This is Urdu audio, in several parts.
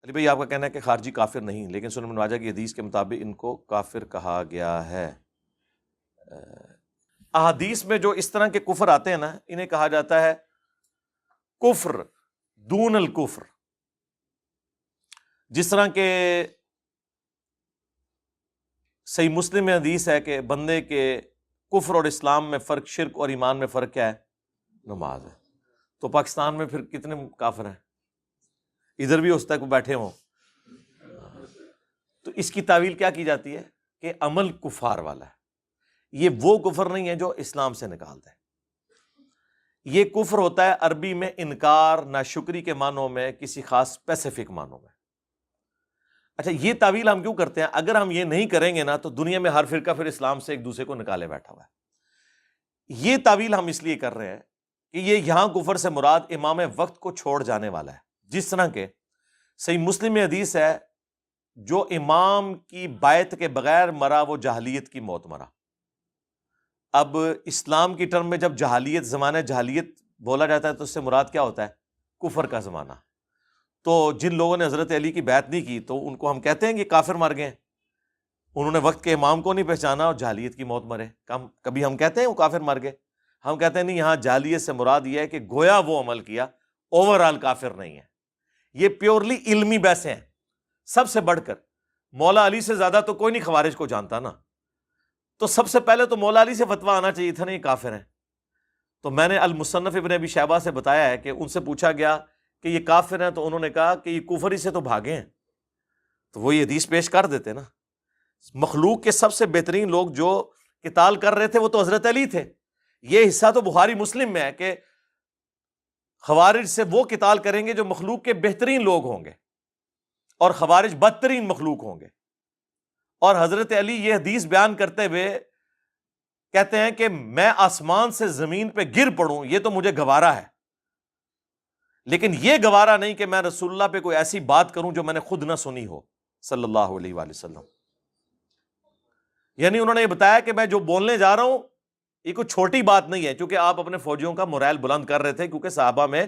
علی بھائی آپ کا کہنا ہے کہ خارجی کافر نہیں، لیکن سنن ابن ماجہ کی حدیث کے مطابق ان کو کافر کہا گیا ہے۔ احادیث میں جو اس طرح کے کفر آتے ہیں نا، انہیں کہا جاتا ہے کفر دون الکفر۔ جس طرح کہ صحیح مسلم میں حدیث ہے کہ بندے کے کفر اور اسلام میں فرق، شرک اور ایمان میں فرق کیا ہے؟ نماز ہے۔ تو پاکستان میں پھر کتنے کافر ہیں؟ ادھر بھی ہو سکتا ہے کوئی بیٹھے ہوں۔ تو اس کی تعویل کیا کی جاتی ہے کہ عمل کفار والا ہے، یہ وہ کفر نہیں ہے جو اسلام سے نکالتا ہے۔ یہ کفر ہوتا ہے عربی میں انکار، ناشکری کے معنوں میں، کسی خاص اسپیسیفک معنوں میں۔ اچھا، یہ تعویل ہم کیوں کرتے ہیں؟ اگر ہم یہ نہیں کریں گے نا تو دنیا میں ہر فرقہ پھر اسلام سے ایک دوسرے کو نکالے بیٹھا ہوا ہے۔ یہ تعویل ہم اس لیے کر رہے ہیں کہ یہ یہاں کفر سے مراد امام وقت کو چھوڑ جانے والا ہے۔ جس طرح کے صحیح مسلم میں حدیث ہے جو امام کی بیعت کے بغیر مرا وہ جاہلیت کی موت مرا۔ اب اسلام کی ٹرم میں جب جاہلیت، زمانہ جاہلیت بولا جاتا ہے تو اس سے مراد کیا ہوتا ہے؟ کفر کا زمانہ۔ تو جن لوگوں نے حضرت علی کی بیعت نہیں کی تو ان کو ہم کہتے ہیں کہ کافر مر گئے، انہوں نے وقت کے امام کو نہیں پہچانا اور جاہلیت کی موت مرے۔ کبھی ہم کہتے ہیں وہ کافر مر گئے؟ ہم کہتے ہیں نہیں، یہاں جاہلیت سے مراد یہ ہے کہ گویا وہ عمل کیا، اوور آل کافر نہیں ہے۔ یہ پیورلی علمی بحثیں ہیں۔ سب سے بڑھ کر مولا علی سے زیادہ تو کوئی نہیں خوارج کو جانتا نا، تو سب سے پہلے تو مولا علی سے فتویٰ آنا چاہیے تھا، نہیں کافر ہیں۔ تو میں نے المصنف ابن ابی شیبہ سے بتایا ہے کہ ان سے پوچھا گیا کہ یہ کافر ہیں، تو انہوں نے کہا کہ یہ کفر ہی سے تو بھاگے ہیں، تو وہ یہ حدیث پیش کر دیتے نا۔ مخلوق کے سب سے بہترین لوگ جو قتال کر رہے تھے وہ تو حضرت علی تھے۔ یہ حصہ تو بخاری مسلم میں ہے کہ خوارج سے وہ قتال کریں گے جو مخلوق کے بہترین لوگ ہوں گے، اور خوارج بدترین مخلوق ہوں گے۔ اور حضرت علی یہ حدیث بیان کرتے ہوئے کہتے ہیں کہ میں آسمان سے زمین پہ گر پڑوں یہ تو مجھے گوارا ہے، لیکن یہ گوارا نہیں کہ میں رسول اللہ پہ کوئی ایسی بات کروں جو میں نے خود نہ سنی ہو صلی اللہ علیہ وآلہ وسلم۔ یعنی انہوں نے یہ بتایا کہ میں جو بولنے جا رہا ہوں یہ کوئی چھوٹی بات نہیں ہے، کیونکہ آپ اپنے فوجیوں کا مورائل بلند کر رہے تھے، کیونکہ صحابہ میں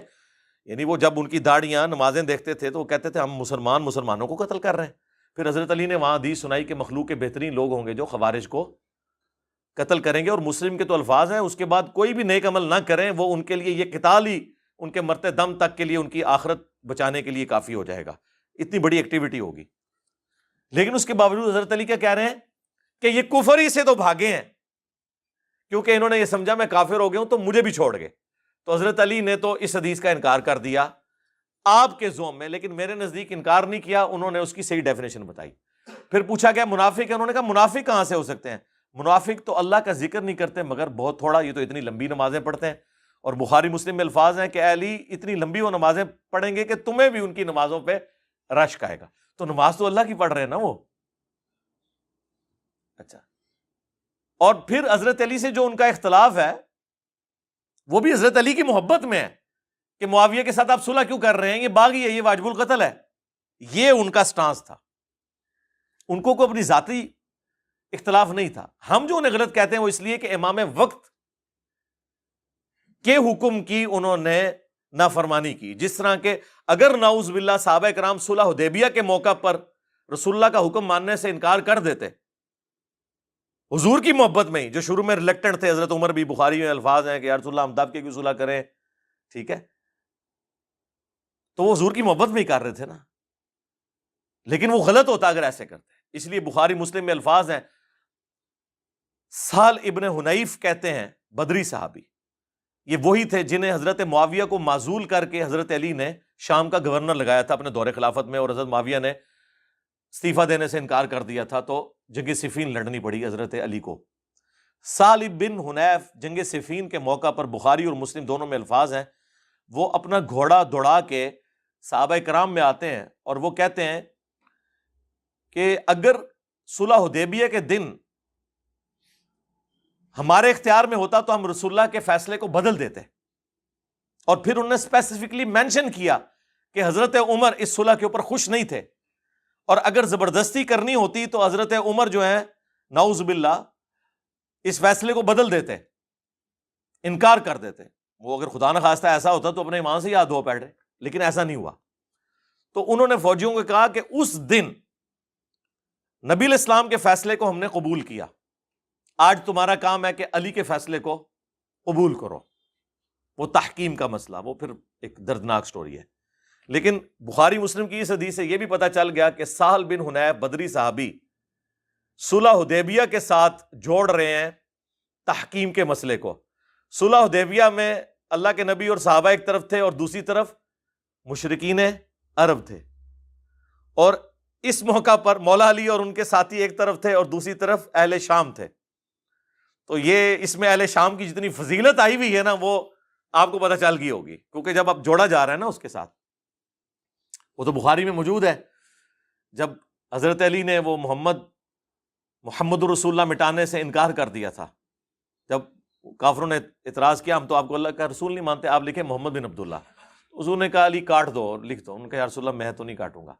یعنی وہ جب ان کی داڑیاں نمازیں دیکھتے تھے تو وہ کہتے تھے ہم مسلمانوں کو قتل کر رہے ہیں۔ پھر حضرت علی نے وہاں حدیث سنائی کہ مخلوق کے بہترین لوگ ہوں گے جو خوارج کو قتل کریں گے، اور مسلم کے تو الفاظ ہیں اس کے بعد کوئی بھی نیک عمل نہ کریں وہ ان کے لیے یہ قتال ہی ان کے مرتے دم تک کے لیے، ان کی آخرت بچانے کے لیے کافی ہو جائے گا، اتنی بڑی ایکٹیویٹی ہوگی۔ لیکن اس کے باوجود حضرت علی کیا کہہ رہے ہیں کہ یہ کفر ہی سے تو بھاگے ہیں، کیونکہ انہوں نے یہ سمجھا میں کافر ہو گیا ہوں تو مجھے بھی چھوڑ گئے۔ تو حضرت علی نے تو اس حدیث کا انکار کر دیا آپ کے ذوم میں، لیکن میرے نزدیک انکار نہیں کیا، انہوں نے اس کی صحیح ڈیفینیشن بتائی۔ پھر پوچھا گیا منافق ہے، انہوں نے کہا منافق کہاں سے ہو سکتے ہیں؟ منافق تو اللہ کا ذکر نہیں کرتے مگر بہت تھوڑا، یہ تو اتنی لمبی نمازیں پڑھتے ہیں۔ اور بخاری مسلم میں الفاظ ہیں کہ اے علی اتنی لمبی وہ نمازیں پڑھیں گے کہ تمہیں بھی ان کی نمازوں پہ رشک آئے گا۔ تو نماز تو اللہ کی پڑھ رہے ہیں نا وہ۔ اچھا، اور پھر حضرت علی سے جو ان کا اختلاف ہے وہ بھی حضرت علی کی محبت میں ہے کہ معاویہ کے ساتھ آپ صلح کیوں کر رہے ہیں، یہ باغی ہے، یہ واجب القتل ہے۔ یہ ان کا سٹانس تھا، ان کو کوئی اپنی ذاتی اختلاف نہیں تھا۔ ہم جو انہیں غلط کہتے ہیں وہ اس لیے کہ امام وقت کے حکم کی انہوں نے نافرمانی کی۔ جس طرح کہ اگر نعوذ باللہ صحابہ کرام صلح حدیبیہ کے موقع پر رسول اللہ کا حکم ماننے سے انکار کر دیتے حضور کی محبت میں ہی، جو شروع میں ریلیکٹنٹ تھے، حضرت عمر بھی، بخاری میں الفاظ ہیں کہ یا رسول اللہ ہم دب کے کیوں صلح کریں، ٹھیک ہے، تو وہ حضور کی محبت میں ہی کر رہے تھے نا، لیکن وہ غلط ہوتا اگر ایسے کرتے۔ اس لیے بخاری مسلم میں الفاظ ہیں، سہل ابن حنیف کہتے ہیں بدری صحابی، یہ وہی تھے جنہیں حضرت معاویہ کو معزول کر کے حضرت علی نے شام کا گورنر لگایا تھا اپنے دور خلافت میں، اور حضرت معاویہ نے استعفیٰ دینے سے انکار کر دیا تھا، تو جنگ صفین لڑنی پڑی حضرت علی کو۔ سہل بن حنیف جنگ صفین کے موقع پر بخاری اور مسلم دونوں میں الفاظ ہیں، وہ اپنا گھوڑا دوڑا کے صحابہ کرام میں آتے ہیں اور وہ کہتے ہیں کہ اگر صلح حدیبیہ کے دن ہمارے اختیار میں ہوتا تو ہم رسول اللہ کے فیصلے کو بدل دیتے، اور پھر انہوں نے اسپیسیفکلی مینشن کیا کہ حضرت عمر اس صلح کے اوپر خوش نہیں تھے، اور اگر زبردستی کرنی ہوتی تو حضرت عمر جو ہیں نعوذ باللہ اس فیصلے کو بدل دیتے، انکار کر دیتے۔ وہ اگر خدا نخواستہ ایسا ہوتا تو اپنے ایمان سے یاد ہو بیٹھے، لیکن ایسا نہیں ہوا۔ تو انہوں نے فوجیوں کو کہا کہ اس دن نبی علیہ السلام کے فیصلے کو ہم نے قبول کیا، آج تمہارا کام ہے کہ علی کے فیصلے کو قبول کرو۔ وہ تحکیم کا مسئلہ، وہ پھر ایک دردناک سٹوری ہے۔ لیکن بخاری مسلم کی اس حدیث سے یہ بھی پتہ چل گیا کہ سہل بن حنیف بدری صحابی صلح حدیبیہ کے ساتھ جوڑ رہے ہیں تحکیم کے مسئلے کو۔ صلح حدیبیہ میں اللہ کے نبی اور صحابہ ایک طرف تھے اور دوسری طرف مشرکین عرب تھے، اور اس موقع پر مولا علی اور ان کے ساتھی ایک طرف تھے اور دوسری طرف اہل شام تھے۔ تو یہ اس میں اہل شام کی جتنی فضیلت آئی ہوئی ہے نا، وہ آپ کو پتہ چل گئی ہوگی، کیونکہ جب اب جوڑا جا رہا ہے نا اس کے ساتھ، وہ تو بخاری میں موجود ہے، جب حضرت علی نے وہ محمد رسول اللہ مٹانے سے انکار کر دیا تھا، جب کافروں نے اعتراض کیا ہم تو آپ کو اللہ کا رسول نہیں مانتے، آپ لکھیں محمد بن عبداللہ۔ حضور نے کہا علی کاٹ دو اور لکھ دو، انہوں نے کہا یا رسول اللہ میں تو نہیں کاٹوں گا۔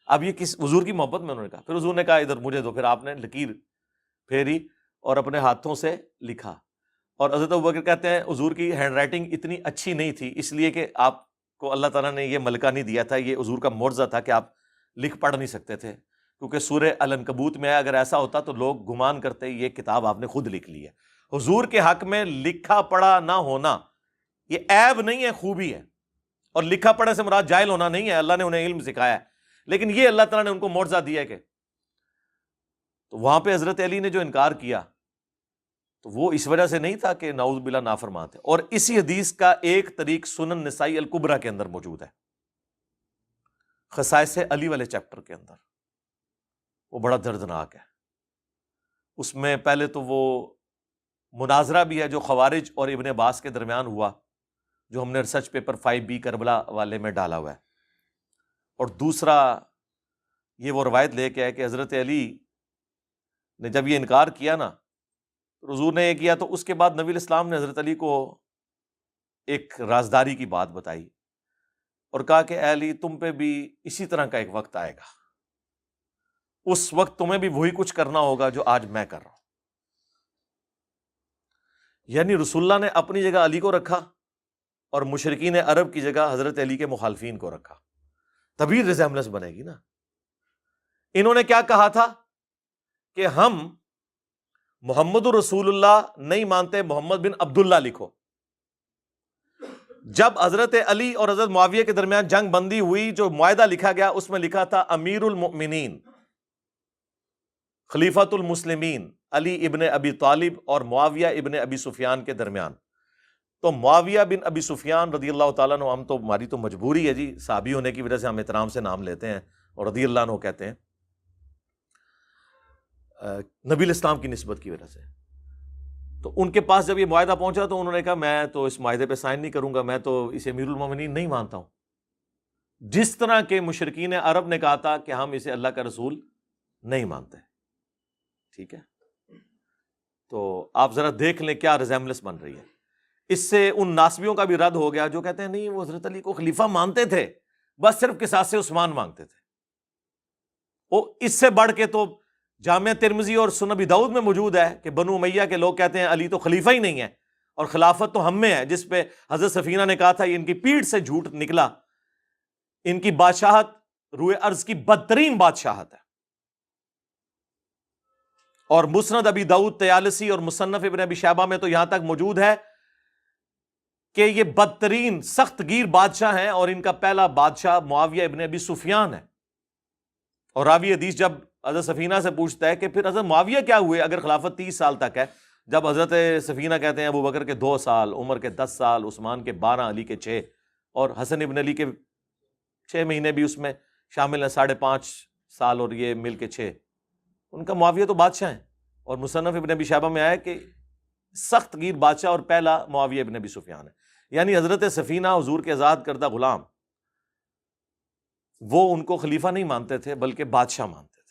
اب یہ کس حضور کی محبت میں انہوں نے کہا، پھر حضور نے کہا ادھر مجھے دو، پھر آپ نے لکیر پھیری اور اپنے ہاتھوں سے لکھا۔ اور حضرت ابوبکر کہتے ہیں حضور کی ہینڈ رائٹنگ اتنی اچھی نہیں تھی، اس لیے کہ آپ کو اللہ تعالیٰ نے یہ ملکہ نہیں دیا تھا، یہ حضور کا معجزہ تھا کہ آپ لکھ پڑھ نہیں سکتے تھے، کیونکہ سورہ العنکبوت میں اگر ایسا ہوتا تو لوگ گمان کرتے یہ کتاب آپ نے خود لکھ لی ہے۔ حضور کے حق میں لکھا پڑھا نہ ہونا یہ عیب نہیں ہے، خوبی ہے، اور لکھا پڑھے سے مراد جاہل ہونا نہیں ہے، اللہ نے انہیں علم سکھایا ہے، لیکن یہ اللہ تعالیٰ نے ان کو معجزہ دیا ہے کہ تو وہاں پہ حضرت علی نے جو انکار کیا تو وہ اس وجہ سے نہیں تھا کہ نعوذ باللہ نافرمان تھے۔ اور اسی حدیث کا ایک طریق سنن نسائی الکبریٰ کے اندر موجود ہے، خصائص علی والے چیپٹر کے اندر، وہ بڑا دردناک ہے۔ اس میں پہلے تو وہ مناظرہ بھی ہے جو خوارج اور ابن عباس کے درمیان ہوا، جو ہم نے ریسرچ پیپر 5B کربلا والے میں ڈالا ہوا ہے، اور دوسرا یہ وہ روایت لے کے ہے کہ حضرت علی نے جب یہ انکار کیا نا، حضور نے یہ کیا تو اس کے بعد نبی علیہ السلام نے حضرت علی کو ایک رازداری کی بات بتائی اور کہا کہ اے علی تم پہ بھی اسی طرح کا ایک وقت آئے گا، اس وقت تمہیں بھی وہی کچھ کرنا ہوگا جو آج میں کر رہا ہوں۔ یعنی رسول اللہ نے اپنی جگہ علی کو رکھا اور مشرکین عرب کی جگہ حضرت علی کے مخالفین کو رکھا، تبھی ریزیمبلنس بنے گی نا۔ انہوں نے کیا کہا تھا کہ ہم محمد رسول اللہ نہیں مانتے، محمد بن عبداللہ لکھو۔ جب حضرت علی اور حضرت معاویہ کے درمیان جنگ بندی ہوئی، جو معاہدہ لکھا گیا اس میں لکھا تھا امیر المؤمنین خلیفۃ المسلمین علی ابن ابی طالب اور معاویہ ابن ابی سفیان کے درمیان۔ تو معاویہ بن ابی سفیان رضی اللہ تعالیٰ عنہ، ہم تو ہماری تو مجبوری ہے جی، صحابی ہونے کی وجہ سے ہم احترام سے نام لیتے ہیں اور رضی اللہ عنہ کہتے ہیں، نبی علیہ السلام کی نسبت کی وجہ سے۔ تو ان کے پاس جب یہ معاہدہ پہنچا تو انہوں نے کہا میں تو اس معاہدے پہ سائن نہیں کروں گا، میں تو اسے امیر المومنین نہیں مانتا ہوں، جس طرح کے مشرکین عرب نے کہا تھا کہ ہم اسے اللہ کا رسول نہیں مانتے۔ ٹھیک ہے، تو آپ ذرا دیکھ لیں کیا ریزیمبلنس بن رہی ہے۔ اس سے ان ناسبیوں کا بھی رد ہو گیا جو کہتے ہیں نہیں وہ حضرت علی کو خلیفہ مانتے تھے، بس صرف قصاص عثمان مانگتے تھے۔ وہ اس سے بڑھ کے تو جامعہ ترمذی اور سنن ابی داؤد میں موجود ہے کہ بنو امیہ کے لوگ کہتے ہیں علی تو خلیفہ ہی نہیں ہے اور خلافت تو ہم میں ہے، جس پہ حضرت سفینہ نے کہا تھا یہ ان کی پیٹھ سے جھوٹ نکلا، ان کی بادشاہت روئے ارض کی بدترین بادشاہت ہے۔ اور مسند ابی داؤد طیالسی اور مصنف ابن ابی شیبہ میں تو یہاں تک موجود ہے کہ یہ بدترین سخت گیر بادشاہ ہیں، اور ان کا پہلا بادشاہ معاویہ ابن ابی سفیان ہے۔ اور راوی حدیث جب حضرت سفینہ سے پوچھتا ہے کہ پھر حضرت معاویہ کیا ہوئے اگر خلافت 30 سال تک ہے، جب حضرت سفینہ کہتے ہیں ابو بکر کے 2 سال، عمر کے 10 سال، عثمان کے 12، علی کے 6، اور حسن ابن علی کے 6 مہینے بھی اس میں شامل ہیں، 5.5 سال، اور یہ مل کے 6۔ ان کا معاویہ تو بادشاہ ہیں، اور مصنف ابن ابی شیبہ میں آیا کہ سخت گیر بادشاہ اور پہلا معاویہ ابن ابی سفیان ہے۔ یعنی حضرت سفینہ حضور کے آزاد کردہ غلام، وہ ان کو خلیفہ نہیں مانتے تھے بلکہ بادشاہ مانتے تھے۔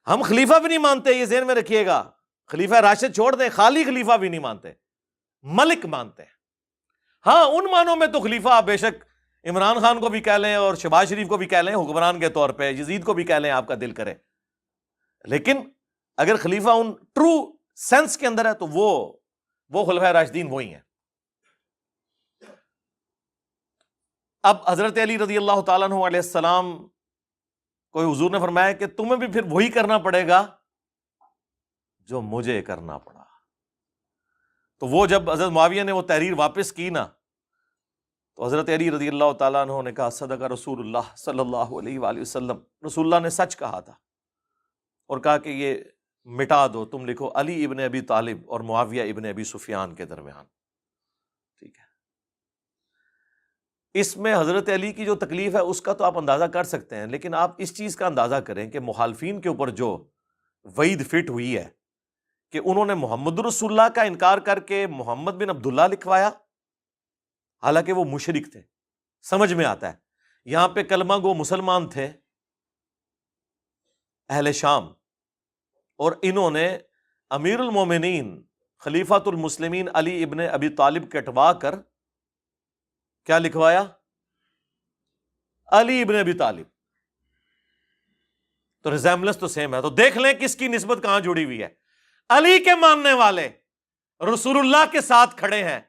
ہم خلیفہ بھی نہیں مانتے، یہ ذہن میں رکھیے گا، خلیفہ راشد چھوڑ دیں، خالی خلیفہ بھی نہیں مانتے، ملک مانتے ہیں۔ ہاں ان معنوں میں تو خلیفہ آپ بے شک عمران خان کو بھی کہہ لیں اور شہباز شریف کو بھی کہہ لیں حکمران کے طور پہ، یزید کو بھی کہہ لیں آپ کا دل کرے، لیکن اگر خلیفہ ان ٹرو سینس کے اندر ہے تو وہ خلفائے راشدین وہی ہیں۔ اب حضرت علی رضی اللہ تعالیٰ عنہ علیہ السلام کو حضور نے فرمایا کہ تمہیں بھی پھر وہی کرنا پڑے گا جو مجھے کرنا پڑا. تو وہ جب حضرت معاویہ نے وہ تحریر واپس کی نا تو حضرت علی رضی اللہ تعالیٰ عنہ نے کہا صدق رسول اللہ صلی اللہ علیہ وآلہ وسلم، رسول اللہ نے سچ کہا تھا. اور کہا کہ یہ مٹا دو، تم لکھو علی ابن ابی طالب اور معاویہ ابن ابی سفیان کے درمیان. ٹھیک ہے، اس میں حضرت علی کی جو تکلیف ہے اس کا تو آپ اندازہ کر سکتے ہیں، لیکن آپ اس چیز کا اندازہ کریں کہ مخالفین کے اوپر جو وعید فٹ ہوئی ہے کہ انہوں نے محمد رسول اللہ کا انکار کر کے محمد بن عبداللہ لکھوایا، حالانکہ وہ مشرک تھے. سمجھ میں آتا ہے، یہاں پہ کلمہ گو مسلمان تھے اہل شام، اور انہوں نے امیر المومنین خلیفۃ المسلمین علی ابن ابی طالب کٹوا کر کیا لکھوایا؟ علی ابن ابی طالب. تو ریزیمبلنس تو سیم ہے. تو دیکھ لیں کس کی نسبت کہاں جڑی ہوئی ہے. علی کے ماننے والے رسول اللہ کے ساتھ کھڑے ہیں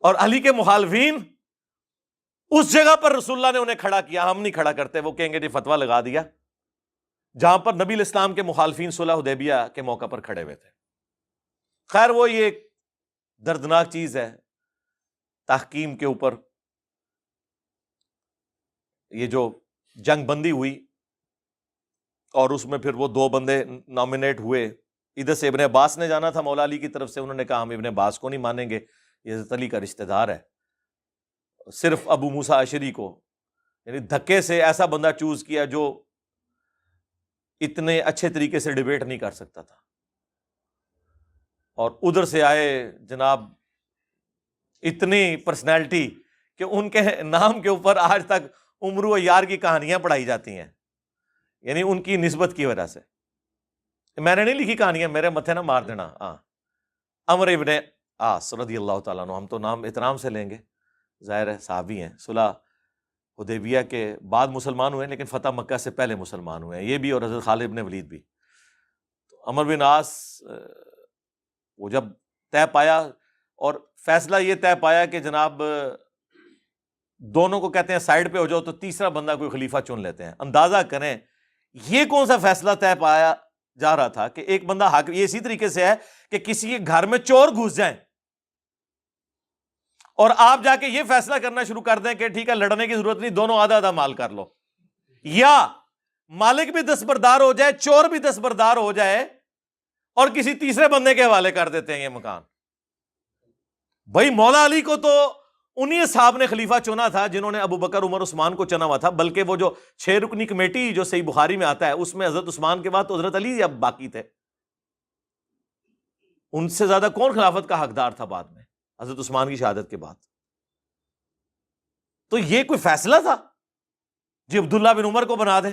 اور علی کے مخالفین اس جگہ پر رسول اللہ نے انہیں کھڑا کیا. ہم نہیں کھڑا کرتے، وہ کہیں گے جی فتویٰ لگا دیا، جہاں پر نبی الاسلام کے مخالفین صلح حدیبیہ کے موقع پر کھڑے ہوئے تھے. خیر وہ یہ ایک دردناک چیز ہے تحکیم کے اوپر. یہ جو جنگ بندی ہوئی اور اس میں پھر وہ 2 بندے نامنیٹ ہوئے. ادھر سے ابن عباس نے جانا تھا مولا علی کی طرف سے، انہوں نے کہا ہم ابن عباس کو نہیں مانیں گے، یہ حضرت علی کا رشتہ دار ہے. صرف ابو موسیٰ اشعری کو یعنی دھکے سے ایسا بندہ چوز کیا جو اتنے اچھے طریقے سے ڈیبیٹ نہیں کر سکتا تھا. اور ادھر سے آئے جناب اتنی پرسنالٹی کہ ان کے نام کے اوپر آج تک عمرو و یار کی کہانیاں پڑھائی جاتی ہیں، یعنی ان کی نسبت کی وجہ سے. میں نے نہیں لکھی کہانیاں، میرے متھے نہ مار دینا. عمر ابن عاص رضی اللہ تعالیٰ عنہ، ہم تو نام احترام سے لیں گے، ظاہر ہے صحابی ہیں، صلح حدیبیہ کے بعد مسلمان ہوئے لیکن فتح مکہ سے پہلے مسلمان ہوئے ہیں، یہ بھی اور حضرت خالد بن ولید بھی. تو عمر بن عاص وہ جب طے پایا اور فیصلہ یہ طے پایا کہ جناب دونوں کو کہتے ہیں سائڈ پہ ہو جاؤ، تو تیسرا بندہ کوئی خلیفہ چن لیتے ہیں. اندازہ کریں یہ کون سا فیصلہ طے پایا جا رہا تھا کہ ایک بندہ حاکم. یہ اسی طریقے سے ہے کہ کسی کے گھر میں چور گھس جائیں اور آپ جا کے یہ فیصلہ کرنا شروع کر دیں کہ ٹھیک ہے لڑنے کی ضرورت نہیں، دونوں آدھا آدھا مال کر لو، یا مالک بھی دستبردار ہو جائے، چور بھی دستبردار ہو جائے اور کسی تیسرے بندے کے حوالے کر دیتے ہیں یہ مکان. بھائی مولا علی کو تو انہی صاحب نے خلیفہ چنا تھا جنہوں نے ابو بکر عمر عثمان کو چنا ہوا تھا، بلکہ وہ جو 6 رکنی کمیٹی جو صحیح بخاری میں آتا ہے اس میں حضرت عثمان کے بعد تو حضرت علی اب باقی تھے. ان سے زیادہ کون خلافت کا حقدار تھا بعد میں حضرت عثمان کی شہادت کے بعد؟ تو یہ کوئی فیصلہ تھا جی عبداللہ بن عمر کو بنا دیں؟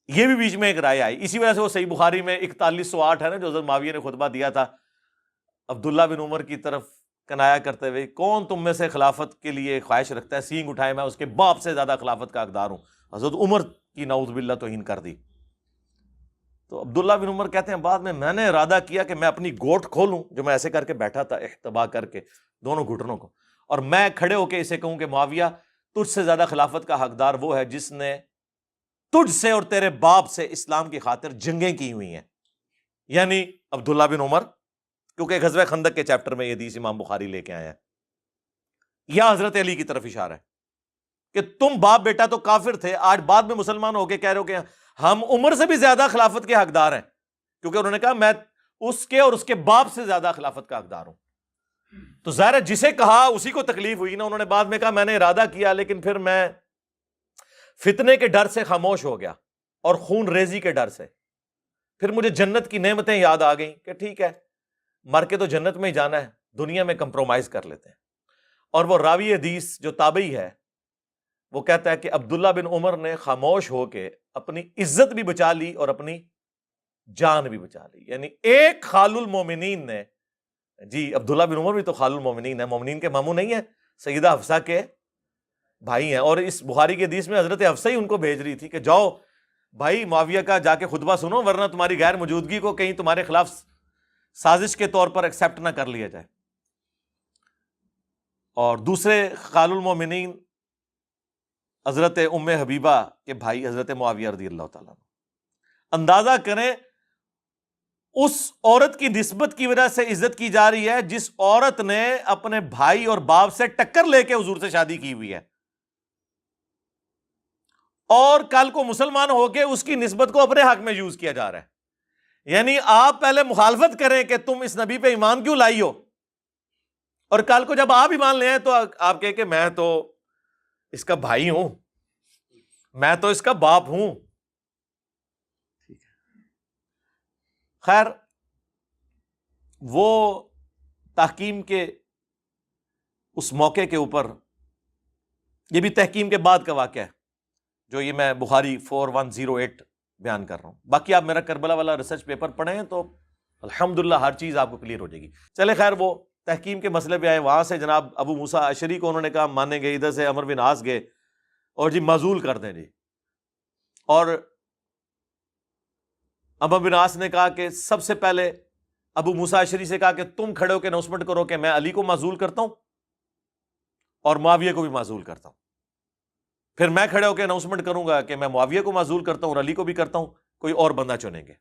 یہ بھی بیچ میں ایک رائے آئی. اسی وجہ سے وہ صحیح بخاری میں 4108 ہے نا جو حضرت معاویہ نے خطبہ دیا تھا عبداللہ بن عمر کی طرف کنایا کرتے ہوئے، کون تم میں سے خلافت کے لیے خواہش رکھتا ہے، سینگ اٹھائے، میں اس کے باپ سے زیادہ خلافت کا حقدار ہوں. حضرت عمر کی نعوذ باللہ توہین کر دی. تو عبداللہ بن عمر کہتے ہیں بعد میں نے ارادہ کیا کہ میں اپنی گوٹ کھولوں، جو میں ایسے کر کے بیٹھا تھا احتبا کر کے دونوں گھٹنوں کو، اور میں کھڑے ہو کے اسے کہوں کہ معاویہ تجھ سے زیادہ خلافت کا حقدار وہ ہے جس نے تجھ سے اور تیرے باپ سے اسلام کی خاطر جنگیں کی ہوئی ہیں، یعنی عبداللہ بن عمر، کیونکہ غزوہ خندق کے چیپٹر میں یہ حدیث امام بخاری لے کے آیا ہے. یا حضرت علی کی طرف اشارہ ہے کہ تم باپ بیٹا تو کافر تھے، آج بعد میں مسلمان ہو کے کہہ رہے ہو کہ ہم عمر سے بھی زیادہ خلافت کے حقدار ہیں، کیونکہ انہوں نے کہا میں اس کے اور اس کے باپ سے زیادہ خلافت کا حقدار ہوں. تو ظاہر ہے جسے کہا اسی کو تکلیف ہوئی نا. انہوں نے بعد میں کہا میں نے ارادہ کیا لیکن پھر میں فتنے کے ڈر سے خاموش ہو گیا اور خون ریزی کے ڈر سے. پھر مجھے جنت کی نعمتیں یاد آ گئیں کہ ٹھیک ہے مر کے تو جنت میں ہی جانا ہے، دنیا میں کمپرومائز کر لیتے ہیں. اور وہ راوی حدیث جو تابعی ہے وہ کہتا ہے کہ عبداللہ بن عمر نے خاموش ہو کے اپنی عزت بھی بچا لی اور اپنی جان بھی بچا لی. یعنی ایک خال المومنین نے، جی عبداللہ بن عمر بھی تو خال المومنین ہے، مومنین کے ماموں نہیں ہیں، سیدہ حفصہ کے بھائی ہیں. اور اس بخاری کے حدیث میں حضرت حفصہ ہی ان کو بھیج رہی تھی کہ جاؤ بھائی معاویہ کا جا کے خطبہ سنو، ورنہ تمہاری غیر موجودگی کو کہیں تمہارے خلاف سازش کے طور پر ایکسیپٹ نہ کر لیا جائے. اور دوسرے خال المومنین حضرت ام حبیبہ کے بھائی حضرت معاویہ رضی اللہ تعالیٰ عنہ. اندازہ کریں اس عورت کی نسبت کی وجہ سے عزت کی جا رہی ہے جس عورت نے اپنے بھائی اور باپ سے ٹکر لے کے حضور سے شادی کی ہوئی ہے، اور کل کو مسلمان ہو کے اس کی نسبت کو اپنے حق میں یوز کیا جا رہا ہے. یعنی آپ پہلے مخالفت کریں کہ تم اس نبی پہ ایمان کیوں لائی ہو، اور کل کو جب آپ ایمان لے آئیں تو آپ کہیں کہ میں تو اس کا بھائی ہوں، میں تو اس کا باپ ہوں. خیر، وہ تحکیم کے اس موقع کے اوپر، یہ بھی تحکیم کے بعد کا واقعہ ہے جو یہ میں بخاری 4108 بیان کر رہا ہوں. باقی آپ میرا کربلا والا ریسرچ پیپر پڑھیں تو الحمدللہ ہر چیز آپ کو کلیئر ہو جائے گی. چلے خیر، وہ تحکیم کے مسئلے پہ آئے. وہاں سے جناب ابو موسیٰ اشعری کو انہوں نے کہا مانیں گے، ادھر سے عمرو بن عاص گئے اور جی معزول کر دیں جی. اور عمرو بن عاص نے کہا کہ سب سے پہلے ابو موسیٰ اشعری سے کہا کہ تم کھڑے ہو کے اناؤنسمنٹ کرو کہ میں علی کو معزول کرتا ہوں اور معاویہ کو بھی معزول کرتا ہوں. پھر میں کھڑے ہو کے اناؤنسمنٹ کروں گا کہ میں معاویہ کو معزول کرتا ہوں اور علی کو بھی کرتا ہوں، کوئی اور بندہ چنیں گے.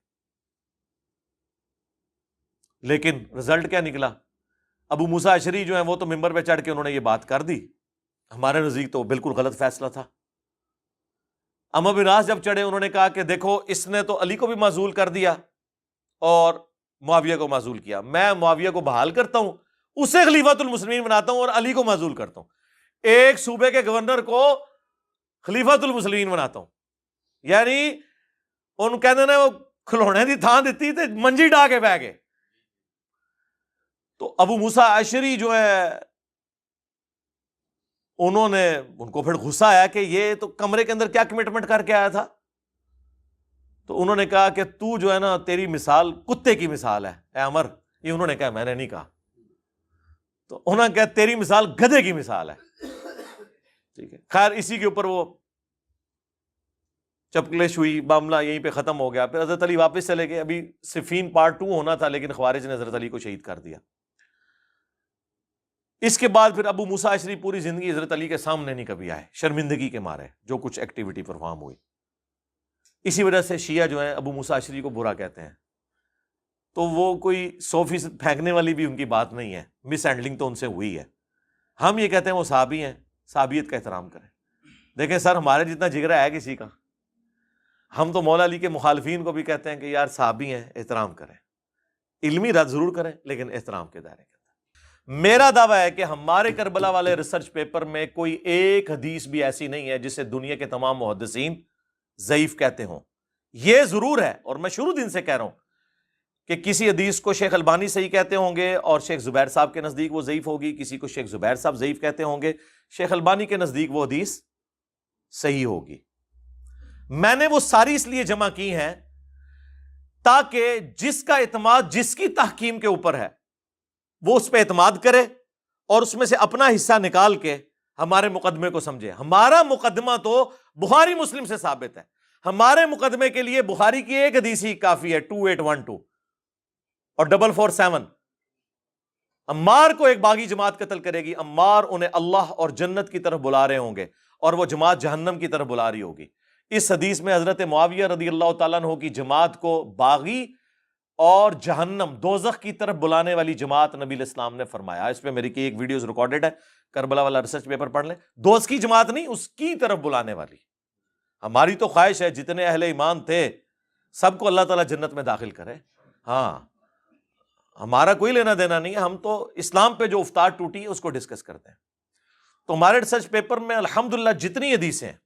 لیکن رزلٹ کیا نکلا؟ ابو موسیٰ اشعری جو ہیں وہ تو ممبر پہ چڑھ کے انہوں نے یہ بات کر دی. ہمارے نزدیک تو بالکل غلط فیصلہ تھا. عمرو بن عاص جب چڑھے انہوں نے کہا کہ دیکھو اس نے تو علی کو بھی معزول کر دیا اور معاویہ کو معزول کیا، میں معاویہ کو بحال کرتا ہوں، اسے خلیفۃ المسلمین بناتا ہوں اور علی کو معزول کرتا ہوں. ایک صوبے کے گورنر کو خلیفۃ المسلمین بناتا ہوں. یعنی ان کہتے ہیں وہ کھلونے دی تھان دیتی تے منجی ڈا کے بہ گئے. تو ابو موسیٰ اشعری جو ہے انہوں نے، ان کو پھر غصہ آیا کہ یہ تو کمرے کے اندر کیا کمٹمنٹ کر کے آیا تھا. تو انہوں نے کہا کہ تو جو ہے نا تیری مثال کتے کی مثال ہے اے عمر. یہ انہوں نے کہا، میں نے نہیں کہا. تو انہوں نے کہا تیری مثال گدھے کی مثال ہے. ٹھیک ہے، خیر اسی کے اوپر وہ چپکلش ہوئی، معاملہ یہیں پہ ختم ہو گیا. پھر حضرت علی واپس چلے گئے. ابھی صفین پارٹ 2 ہونا تھا لیکن خوارج نے حضرت علی کو شہید کر دیا. اس کے بعد پھر ابو موسیٰ اشعری پوری زندگی حضرت علی کے سامنے نہیں کبھی آئے، شرمندگی کے مارے جو کچھ ایکٹیویٹی پرفارم ہوئی. اسی وجہ سے شیعہ جو ہیں ابو موسیٰ اشعری کو برا کہتے ہیں. تو وہ کوئی 100% پھینکنے والی بھی ان کی بات نہیں ہے، مس ہینڈلنگ تو ان سے ہوئی ہے. ہم یہ کہتے ہیں وہ صحابی ہیں، صحابیت کا احترام کریں. دیکھیں سر، ہمارے جتنا جگرا ہے کسی کا؟ ہم تو مولا علی کے مخالفین کو بھی کہتے ہیں کہ یار صحابی ہیں، احترام کریں. علمی رد ضرور کریں لیکن احترام کے دائرے کے اندر. میرا دعویٰ ہے کہ ہمارے کربلا والے ریسرچ پیپر میں کوئی ایک حدیث بھی ایسی نہیں ہے جسے دنیا کے تمام محدثین ضعیف کہتے ہوں. یہ ضرور ہے، اور میں شروع دن سے کہہ رہا ہوں کہ کسی حدیث کو شیخ البانی صحیح کہتے ہوں گے اور شیخ زبیر صاحب کے نزدیک وہ ضعیف ہوگی، کسی کو شیخ زبیر صاحب ضعیف کہتے ہوں گے، شیخ البانی کے نزدیک وہ حدیث صحیح ہوگی. میں نے وہ ساری اس لیے جمع کی ہیں تاکہ جس کا اعتماد جس کی تحکیم کے اوپر ہے وہ اس پہ اعتماد کرے اور اس میں سے اپنا حصہ نکال کے ہمارے مقدمے کو سمجھے. ہمارا مقدمہ تو بخاری مسلم سے ثابت ہے. ہمارے مقدمے کے لیے بخاری کی ایک حدیث ہی کافی ہے، 2812 اور 447. عمار کو ایک باغی جماعت قتل کرے گی، عمار انہیں اللہ اور جنت کی طرف بلا رہے ہوں گے اور وہ جماعت جہنم کی طرف بلا رہی ہوگی. اس حدیث میں حضرت معاویہ رضی اللہ تعالیٰ عنہ کی جماعت کو باغی اور جہنم دوزخ کی طرف بلانے والی جماعت نبی الاسلام نے فرمایا. اس پہ میری کی ایک ویڈیوز ریکارڈڈ ہے، کربلا والا ریسرچ پیپر پڑھ لیں. دوست کی جماعت نہیں، اس کی طرف بلانے والی. ہماری تو خواہش ہے جتنے اہل ایمان تھے سب کو اللہ تعالیٰ جنت میں داخل کرے. ہاں، ہمارا کوئی لینا دینا نہیں ہے، ہم تو اسلام پہ جو افطار ٹوٹی ہے اس کو ڈسکس کرتے ہیں. تو ہمارے ریسرچ پیپر میں الحمدللہ جتنی حدیثیں ہیں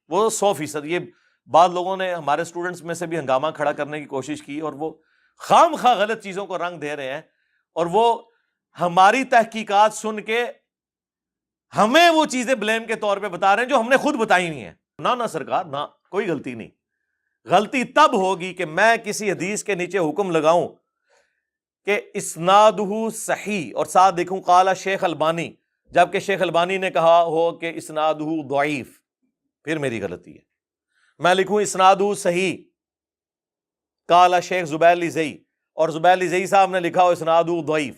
وہ 100%. یہ بعض لوگوں نے ہمارے اسٹوڈنٹس میں سے بھی ہنگامہ کھڑا کرنے کی کوشش کی اور وہ خام خواہ غلط چیزوں کو رنگ دے رہے ہیں اور وہ ہماری تحقیقات سن کے ہمیں وہ چیزیں بلیم کے طور پہ بتا رہے ہیں جو ہم نے خود بتائی نہیں ہیں. نہ سرکار، نہ، کوئی غلطی نہیں. غلطی تب ہوگی کہ میں کسی حدیث کے نیچے حکم لگاؤں کہ اسنادہ صحیح اور ساتھ دیکھوں قال شیخ البانی، جبکہ شیخ البانی نے کہا ہو کہ اسنادہ ضعیف، پھر میری غلطی ہے. میں لکھوں اسنادہ صحیح قال شیخ زبیر لزئی اور زبیر لزئی صاحب نے لکھا ہو اسنادہ ضعیف،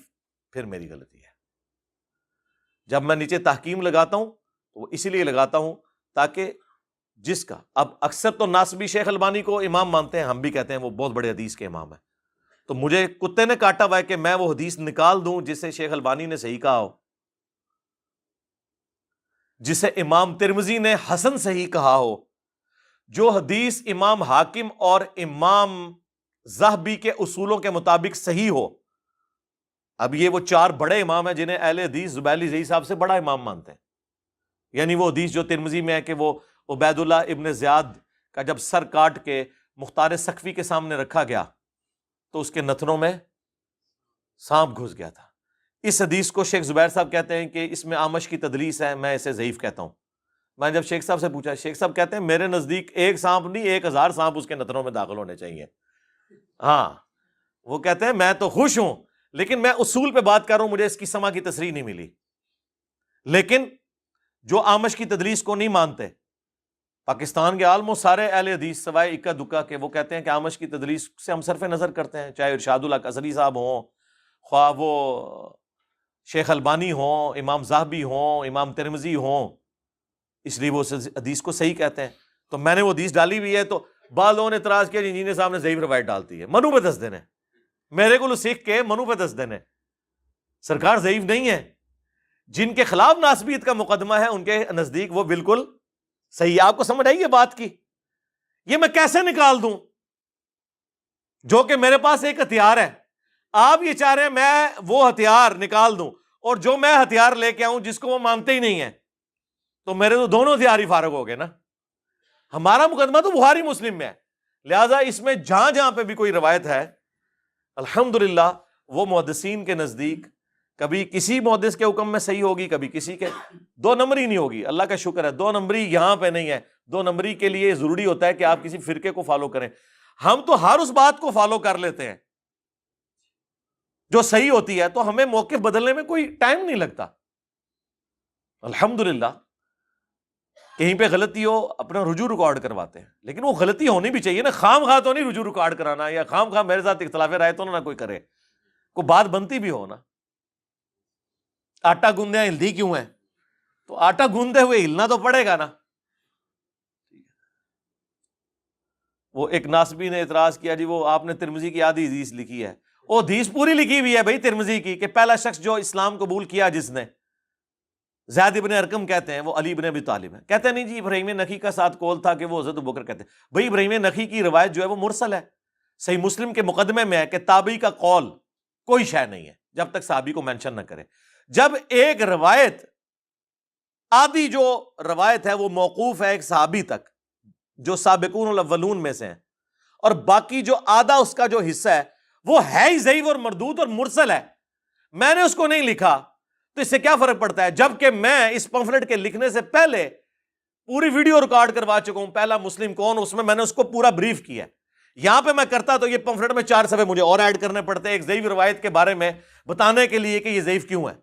پھر میری غلطی ہے. جب میں نیچے تحکیم لگاتا ہوں تو وہ اسی لیے لگاتا ہوں تاکہ جس کا اب اکثر تو ناصبی شیخ البانی کو امام مانتے ہیں، ہم بھی کہتے ہیں وہ بہت بڑے حدیث کے امام ہیں، تو مجھے کتے نے کاٹا ہوا ہے کہ میں وہ حدیث نکال دوں جسے شیخ البانی نے صحیح کہا ہو، جسے امام ترمذی نے حسن صحیح کہا ہو، جو حدیث امام حاکم اور امام ذہبی کے اصولوں کے مطابق صحیح ہو۔ اب یہ وہ چار بڑے امام ہیں جنہیں اہل حدیث زبیلی زئی صاحب سے بڑا امام مانتے ہیں، یعنی وہ حدیث جو ترمذی میں ہے کہ وہ عبید اللہ ابن زیاد کا جب سر کاٹ کے مختار سقفی کے سامنے رکھا گیا تو اس کے نتنوں میں سانپ گھس گیا تھا۔ اس حدیث کو شیخ زبیر صاحب کہتے ہیں کہ اس میں آمش کی تدلیس ہے، میں اسے ضعیف کہتا ہوں۔ میں جب شیخ صاحب سے پوچھا، شیخ صاحب کہتے ہیں میرے نزدیک ایک سانپ نہیں 1000 سانپ اس کے نتنوں میں داخل ہونے چاہیے۔ ہاں وہ کہتے ہیں میں تو خوش ہوں، لیکن میں اصول پہ بات کر رہا ہوں، مجھے اس کی سما کی تصریح نہیں ملی۔ لیکن جو آمش کی تدلیس کو نہیں مانتے، پاکستان کے عالم و سارے اہل حدیث سوائے اکا دکا کے، وہ کہتے ہیں کہ آمش کی تدلیس سے ہم صرف نظر کرتے ہیں، چاہے ارشاد اللہ قصری صاحب ہوں، خواہ وہ شیخ البانی ہوں، امام ذہبی ہوں، امام ترمذی ہوں، اس لیے وہ حدیث کو صحیح کہتے ہیں۔ تو میں نے وہ حدیث ڈالی ہوئی ہے، تو بعض لوگوں نے اعتراض کیا انجینئر صاحب نے ضعیف روایت ڈالتی ہے، منو پہ دس دینے، میرے کو سیکھ کے منو پہ دس دینے، سرکار ضعیف نہیں ہے، جن کے خلاف ناسبیت کا مقدمہ ہے ان کے نزدیک وہ بالکل صحیح۔ آپ کو سمجھ آئی یہ بات کی؟ یہ میں کیسے نکال دوں جو کہ میرے پاس ایک ہتھیار ہے؟ آپ یہ چاہ رہے ہیں میں وہ ہتھیار نکال دوں، اور جو میں ہتھیار لے کے آؤں جس کو وہ مانتے ہی نہیں ہیں، تو میرے تو دونوں ہتھیار ہی فارغ ہو گئے نا۔ ہمارا مقدمہ تو بخاری مسلم میں ہے، لہذا اس میں جہاں جہاں پہ بھی کوئی روایت ہے الحمدللہ وہ محدثین کے نزدیک کبھی کسی محدث کے حکم میں صحیح ہوگی، کبھی کسی کے، دو نمبری نہیں ہوگی۔ اللہ کا شکر ہے دو نمبری یہاں پہ نہیں ہے۔ دو نمبری کے لیے ضروری ہوتا ہے کہ آپ کسی فرقے کو فالو کریں، ہم تو ہر اس بات کو فالو کر لیتے ہیں جو صحیح ہوتی ہے، تو ہمیں موقف بدلنے میں کوئی ٹائم نہیں لگتا الحمدللہ۔ کہیں پہ غلطی ہو اپنا رجوع ریکارڈ کرواتے ہیں، لیکن وہ غلطی ہونی بھی چاہیے نا، خام خواہ تو نہیں رجوع ریکارڈ کرانا، یا خام خواہ میرے ساتھ اختلاف رائے تو نہ کوئی کرے، کوئی بات بنتی بھی ہو نا۔ آٹا گوندے ہلدی کیوں ہے؟ تو آٹا گوندے ہوئے ہلنا تو پڑے گا نا۔ وہ ایک ناسبی نے اعتراض کیا، جی وہ آپ نے ترمذی کی آدھی حدیث لکھی ہے، وہ حدیث پوری لکھی ہوئی ہے بھائی ترمذی کی، کہ پہلا شخص جو اسلام قبول کیا جس نے، زید ابن ارقم کہتے ہیں وہ علی ابن ابی طالب ہے، کہتے ہیں نہیں جی ابراہیم نخعی کا ساتھ قول تھا کہ وہ حضرت ابوبکر کہتے ہیں۔ بھائی ابراہیم نخعی کی روایت جو ہے وہ مرسل ہے، صحیح مسلم کے مقدمے میں ہے کہ تابعی کا قول کوئی شے نہیں ہے جب تک صحابی کو مینشن نہ کرے۔ جب ایک روایت آدھی جو روایت ہے وہ موقوف ہے ایک صحابی تک جو سابقون الاولون میں سے ہیں، اور باقی جو آدھا اس کا جو حصہ ہے وہ ہے ہی ضعیف اور مردود اور مرسل ہے، میں نے اس کو نہیں لکھا، تو اس سے کیا فرق پڑتا ہے؟ جبکہ میں اس پمفلٹ کے لکھنے سے پہلے پوری ویڈیو ریکارڈ کروا چکا ہوں، پہلا مسلم کون، اس میں نے اس کو پورا بریف کیا ہے۔ یہاں پہ میں کرتا تو یہ پمفلٹ میں 4 صفحے مجھے اور ایڈ کرنے پڑتے ایک ضعیف روایت کے بارے میں بتانے کے لیے کہ یہ ضعیف کیوں ہے،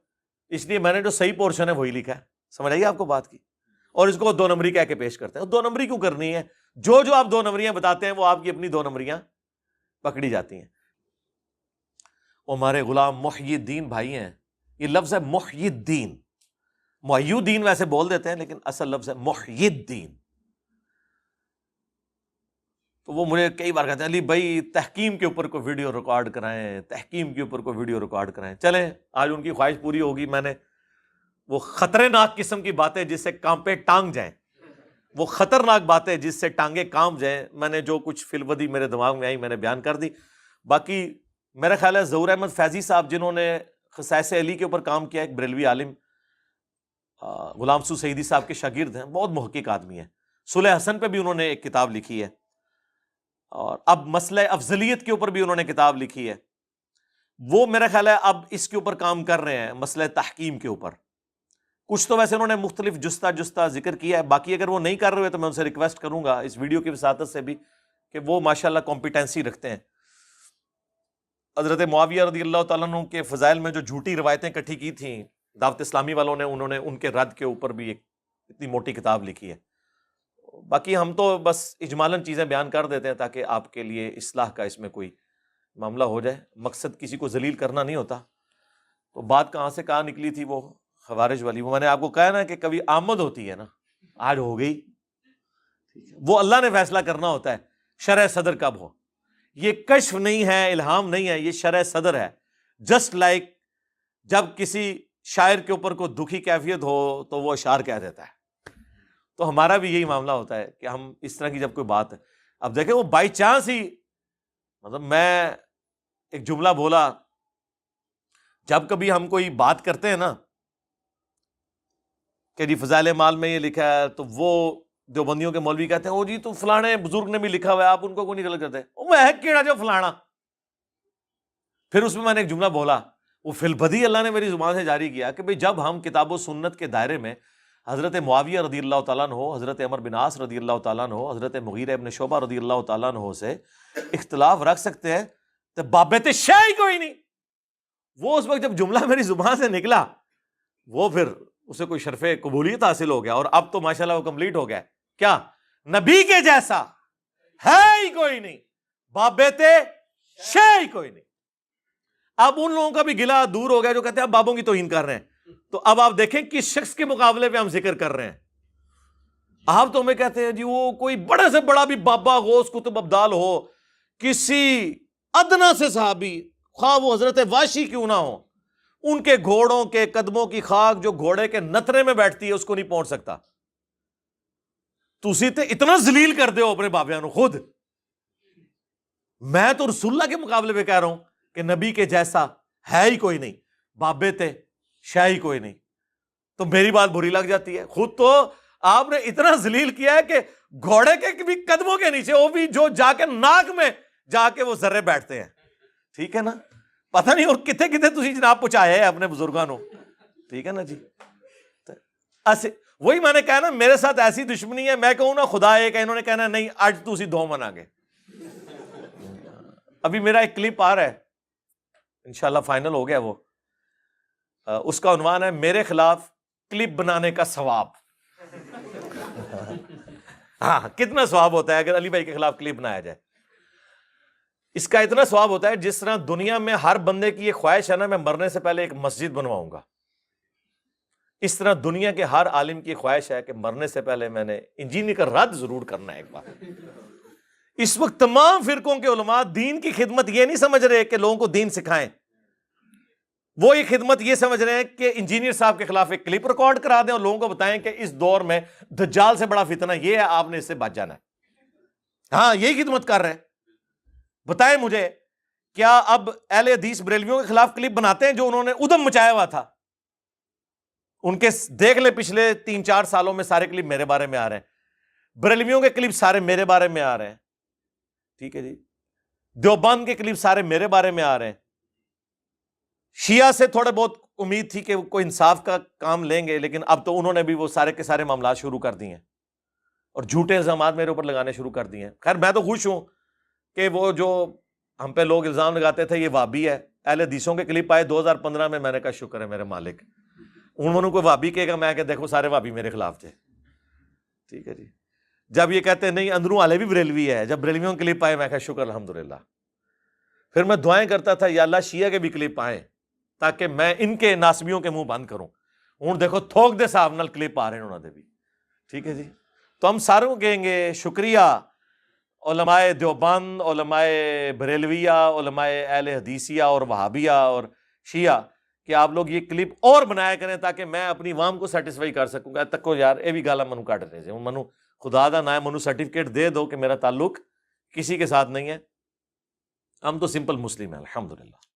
اس لیے میں نے جو صحیح پورشن ہے وہی لکھا ہے۔ سمجھ آئیے آپ کو بات کی؟ اور اس کو 2 نمبری کہہ کے پیش کرتے ہیں۔ 2 نمبری کیوں کرنی ہے؟ جو آپ 2 نمبریاں بتاتے ہیں وہ آپ کی اپنی 2 نمبریاں پکڑی جاتی ہیں۔ وہ ہمارے غلام محی الدین بھائی ہیں، یہ لفظ ہے محی الدین، محی الدین ویسے بول دیتے ہیں لیکن اصل لفظ ہے محی الدین۔ تو وہ مجھے کئی بار کہتے ہیں علی بھائی تحکیم کے اوپر کوئی ویڈیو ریکارڈ کرائیں، تحکیم کے اوپر کوئی ویڈیو ریکارڈ کرائیں۔ چلیں آج ان کی خواہش پوری ہوگی۔ میں نے وہ خطرناک قسم کی باتیں جس سے کانپے ٹانگ جائیں، وہ خطرناک باتیں جس سے ٹانگیں کانپ جائیں، میں نے جو کچھ فی الودی میرے دماغ میں آئی میں نے بیان کر دی۔ باقی میرا خیال ہے ظہور احمد فیضی صاحب جنہوں نے خصائص علی کے اوپر کام کیا، ایک بریلوی عالم، غلام سو سعیدی صاحب کے شاگرد ہیں، بہت محقق آدمی ہیں۔ صلح حسن پہ بھی انہوں نے ایک کتاب لکھی ہے، اور اب مسئلہ افضلیت کے اوپر بھی انہوں نے کتاب لکھی ہے۔ وہ میرا خیال ہے اب اس کے اوپر کام کر رہے ہیں، مسئلہ تحکیم کے اوپر۔ کچھ تو ویسے انہوں نے مختلف جستہ ذکر کیا ہے، باقی اگر وہ نہیں کر رہے تو میں ان سے ریکویسٹ کروں گا اس ویڈیو کی وساطت سے بھی کہ وہ ماشاءاللہ کمپیٹنسی رکھتے ہیں۔ حضرت معاویہ رضی اللہ تعالیٰ عنہ کے فضائل میں جو جھوٹی روایتیں اکٹھی کی تھیں دعوت اسلامی والوں نے، انہوں نے ان کے رد کے اوپر بھی ایک اتنی موٹی کتاب لکھی ہے۔ باقی ہم تو بس اجمالاً چیزیں بیان کر دیتے ہیں تاکہ آپ کے لیے اصلاح کا اس میں کوئی معاملہ ہو جائے، مقصد کسی کو ذلیل کرنا نہیں ہوتا۔ تو بات کہاں سے کہاں نکلی تھی وہ خوارج والی، وہ میں نے آپ کو کہا نا کہ کبھی آمد ہوتی ہے نا، آج ہو گئی، وہ اللہ نے فیصلہ کرنا ہوتا ہے شرح صدر کب ہو. یہ کشف نہیں ہے، الہام نہیں ہے، یہ شرح صدر ہے. جسٹ لائک جب کسی شاعر کے اوپر کوئی دکھی کیفیت ہو تو وہ اشعار کہہ دیتا ہے، تو ہمارا بھی یہی معاملہ ہوتا ہے کہ ہم اس طرح کی جب کوئی بات ہے، اب دیکھیں وہ بائی چانس ہی، مطلب میں ایک جملہ بولا، جب کبھی ہم کوئی بات کرتے ہیں نا کہ جی فضائل مال میں یہ لکھا ہے، تو وہ دیوبندیوں کے مولوی کہتے ہیں او جی تو فلانے بزرگ نے بھی لکھا ہوا ہے، آپ ان کو کوئی نہیں غلط کرتے، وہ ہے کیڑا جو فلانا. پھر اس میں نے ایک جملہ بولا، وہ فی البدی اللہ نے میری زبان سے جاری کیا کہ بھئی جب ہم کتاب و سنت کے دائرے میں حضرت معاویہ رضی اللہ تعالیٰ عنہ، حضرت عمر بن عاص رضی اللہ تعالیٰ عنہ، حضرت مغیرہ ابن شعبہ رضی اللہ تعالیٰ عنہ سے اختلاف رکھ سکتے ہیں تو بابت شے ہی کوئی نہیں. وہ اس وقت جب جملہ میری زبان سے نکلا، وہ پھر اسے کوئی شرف قبولیت حاصل ہو گیا، اور اب تو ماشاءاللہ وہ کمپلیٹ ہو گیا. کیا؟ نبی کے جیسا ہے ہی کوئی نہیں، بابت شے ہی کوئی نہیں. اب ان لوگوں کا بھی گلا دور ہو گیا جو کہتے ہیں اب بابوں کی توہین کر رہے ہیں. تو اب آپ دیکھیں کس شخص کے مقابلے پہ ہم ذکر کر رہے ہیں. آپ تو ہمیں کہتے ہیں جی وہ کوئی بڑے سے بڑا بھی بابا غوث قطب ابدال ہو، کسی ادنا سے صحابی، خواہ وہ حضرت واشی کیوں نہ ہو، ان کے گھوڑوں کے قدموں کی خاک جو گھوڑے کے نترے میں بیٹھتی ہے اس کو نہیں پہنچ سکتا. تسی تے اتنا ذلیل کر دے ہو اپنے بابیاں نو خود. میں تو رسول اللہ کے مقابلے پہ کہہ رہا ہوں کہ نبی کے جیسا ہے ہی کوئی نہیں، بابے تے شے ہی کوئی نہیں. تو میری بات بری لگ جاتی ہے. خود تو آپ نے اتنا ذلیل کیا ہے کہ گھوڑے کے بھی قدموں کے نیچے، وہ بھی جو جا کے ناک میں جا کے وہ ذرے بیٹھتے ہیں. ٹھیک ہے نا؟ پتہ نہیں اور کتنے کتنے تسی جناب پہنچائے ہیں اپنے بزرگاں نو. ٹھیک ہے نا جی؟ وہی میں نے کہا نا، میرے ساتھ ایسی دشمنی ہے، میں کہوں نا خدا ایک ہے، انہوں نے کہنا نہیں آج تسی دو منا گے. ابھی میرا ایک کلپ آ رہا ہے، انشاءاللہ فائنل ہو گیا وہ، اس کا عنوان ہے میرے خلاف کلپ بنانے کا ثواب. ہاں کتنا ثواب ہوتا ہے اگر علی بھائی کے خلاف کلپ بنایا جائے. اس کا اتنا ثواب ہوتا ہے جس طرح دنیا میں ہر بندے کی یہ خواہش ہے نا میں مرنے سے پہلے ایک مسجد بنواؤں گا، اس طرح دنیا کے ہر عالم کی خواہش ہے کہ مرنے سے پہلے میں نے انجینئر کا رد ضرور کرنا ہے ایک بار. اس وقت تمام فرقوں کے علماء دین کی خدمت یہ نہیں سمجھ رہے کہ لوگوں کو دین سکھائیں، وہ یہ خدمت یہ سمجھ رہے ہیں کہ انجینئر صاحب کے خلاف ایک کلپ ریکارڈ کرا دیں اور لوگوں کو بتائیں کہ اس دور میں دجال سے بڑا فتنہ یہ ہے، آپ نے اس سے بچ جانا ہے. ہاں یہی خدمت کر رہے ہیں. بتائیں مجھے کیا اب اہل حدیث بریلویوں کے خلاف کلپ بناتے ہیں جو انہوں نے ادھم مچایا ہوا تھا؟ ان کے دیکھ لے پچھلے 3-4 سالوں میں سارے کلپ میرے بارے میں آ رہے ہیں، بریلویوں کے کلپ سارے میرے بارے میں آ رہے ہیں. ٹھیک ہے جی؟ دیوبند کے کلپ سارے میرے بارے میں آ رہے ہیں. شیعہ سے تھوڑے بہت امید تھی کہ وہ کوئی انصاف کا کام لیں گے، لیکن اب تو انہوں نے بھی وہ سارے کے سارے معاملات شروع کر دیے ہیں اور جھوٹے الزامات میرے اوپر لگانے شروع کر دیے ہیں. خیر میں تو خوش ہوں کہ وہ جو ہم پہ لوگ الزام لگاتے تھے یہ وابی ہے، اہل حدیثوں کے کلپ آئے 2015 میں نے کہا شکر ہے میرے مالک، انہوں نے کوئی وابی کہے گا میں کہ دیکھو سارے وابی میرے خلاف تھے. ٹھیک ہے جی؟ جب یہ کہتے ہیں نہیں اندروں والے بھی بریلوی ہے، جب بریلویوں کے کلپ آئے میں کہا شکر الحمدللہ. پھر میں دعائیں کرتا تھا یا اللہ شیعہ کے بھی کلپ آئیں تاکہ میں ان کے ناسبیوں کے منہ بند کروں. ہوں دیکھو تھوک دے صاحب نال کلپ آ رہے ہیں انہوں نے بھی. ٹھیک ہے جی؟ تو ہم ساروں کو کہیں گے شکریہ علماء دیوبند، علماء بریلویہ، علماء اہل حدیثیہ اور وہابیہ اور شیعہ کہ آپ لوگ یہ کلپ اور بنایا کریں تاکہ میں اپنی عوام کو سیٹسفائی کر سکوں گا. تکو یار یہ بھی گالا منو کٹ رہے ہیں، منو خدا دا نہ ہے، منو سرٹیفکیٹ دے دو کہ میرا تعلق کسی کے ساتھ نہیں ہے. ہم تو سمپل مسلم ہیں الحمدللہ.